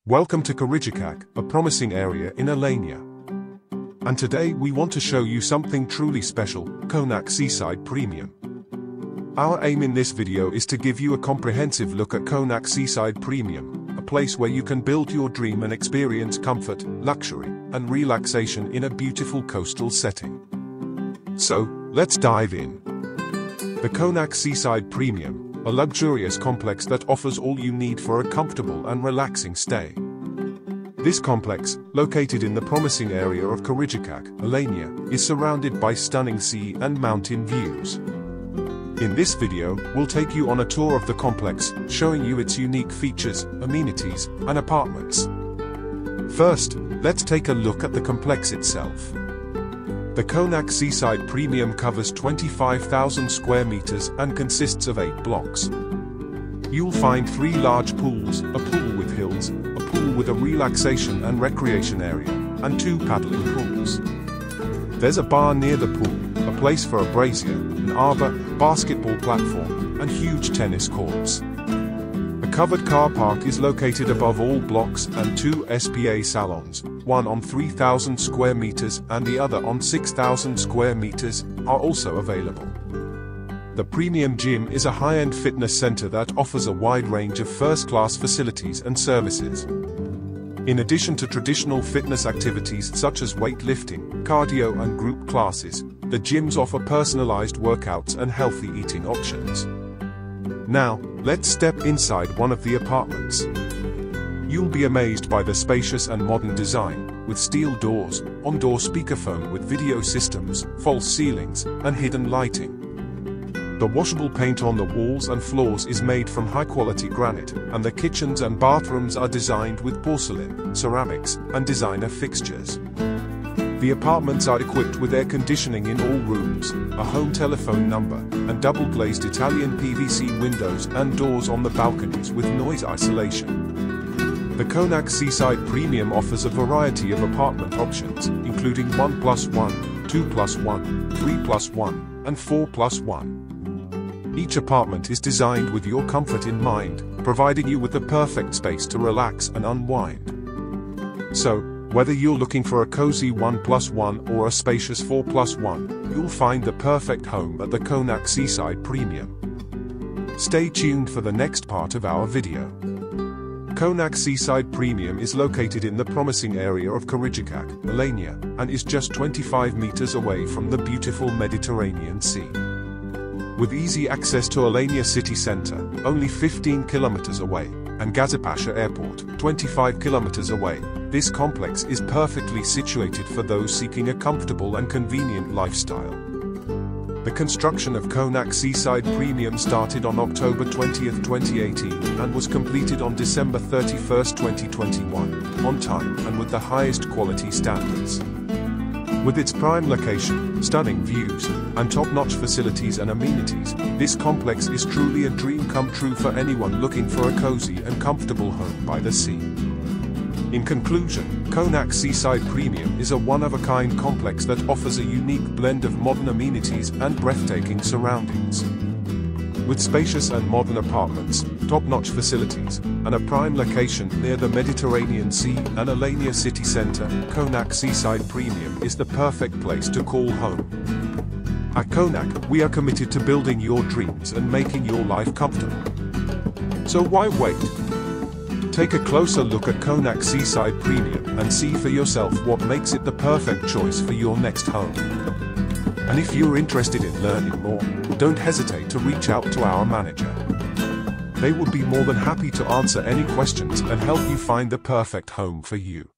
Welcome to Karijikak, a promising area in Alania. And today we want to show you something truly special, Konak Seaside Premium. Our aim in this video is to give you a comprehensive look at Konak Seaside Premium, a place where you can build your dream and experience comfort, luxury, and relaxation in a beautiful coastal setting. So, let's dive in. The Konak Seaside Premium, a luxurious complex that offers all you need for a comfortable and relaxing stay. This complex, located in the promising area of Karijikak, Alania, is surrounded by stunning sea and mountain views. In this video, we'll take you on a tour of the complex, showing you its unique features, amenities, and apartments. First, let's take a look at the complex itself. The Konak Seaside Premium covers 25,000 square meters and consists of 8 blocks. You'll find 3 large pools, a pool with hills, a pool with a relaxation and recreation area, and 2 paddling pools. There's a bar near the pool, a place for a brazier, an arbor, basketball platform, and huge tennis courts. A covered car park is located above all blocks, and 2 SPA salons, one on 3,000 square meters and the other on 6,000 square meters, are also available. The Premium Gym is a high-end fitness center that offers a wide range of first-class facilities and services. In addition to traditional fitness activities such as weightlifting, cardio and group classes, the gyms offer personalized workouts and healthy eating options. Now, let's step inside one of the apartments. You'll be amazed by the spacious and modern design, with steel doors, on-door speakerphone with video systems, false ceilings, and hidden lighting. The washable paint on the walls and floors is made from high-quality granite, and the kitchens and bathrooms are designed with porcelain, ceramics, and designer fixtures. The apartments are equipped with air conditioning in all rooms, a home telephone number, and double-glazed Italian PVC windows and doors on the balconies with noise isolation. The Konak Seaside Premium offers a variety of apartment options, including 1+1, 2+1, 3+1, and 4+1. Each apartment is designed with your comfort in mind, providing you with the perfect space to relax and unwind. So, whether you're looking for a cozy 1+1 or a spacious 4+1, you'll find the perfect home at the Konak Seaside Premium. Stay tuned for the next part of our video. Konak Seaside Premium is located in the promising area of Karijikak, Alania, and is just 25 meters away from the beautiful Mediterranean Sea. With easy access to Alania city center, only 15 kilometers away, and Gazipasha Airport, 25 kilometers away, this complex is perfectly situated for those seeking a comfortable and convenient lifestyle. The construction of Konak Seaside Premium started on October 20, 2018, and was completed on December 31, 2021, on time and with the highest quality standards. With its prime location, stunning views, and top-notch facilities and amenities, this complex is truly a dream come true for anyone looking for a cozy and comfortable home by the sea. In conclusion, Konak Seaside Premium is a one-of-a-kind complex that offers a unique blend of modern amenities and breathtaking surroundings. With spacious and modern apartments, top-notch facilities, and a prime location near the Mediterranean Sea and Alania city center, Konak Seaside Premium is the perfect place to call home. At Konak, we are committed to building your dreams and making your life comfortable. So why wait? Take a closer look at Konak Seaside Premium and see for yourself what makes it the perfect choice for your next home. And if you're interested in learning more, don't hesitate to reach out to our manager. They would be more than happy to answer any questions and help you find the perfect home for you.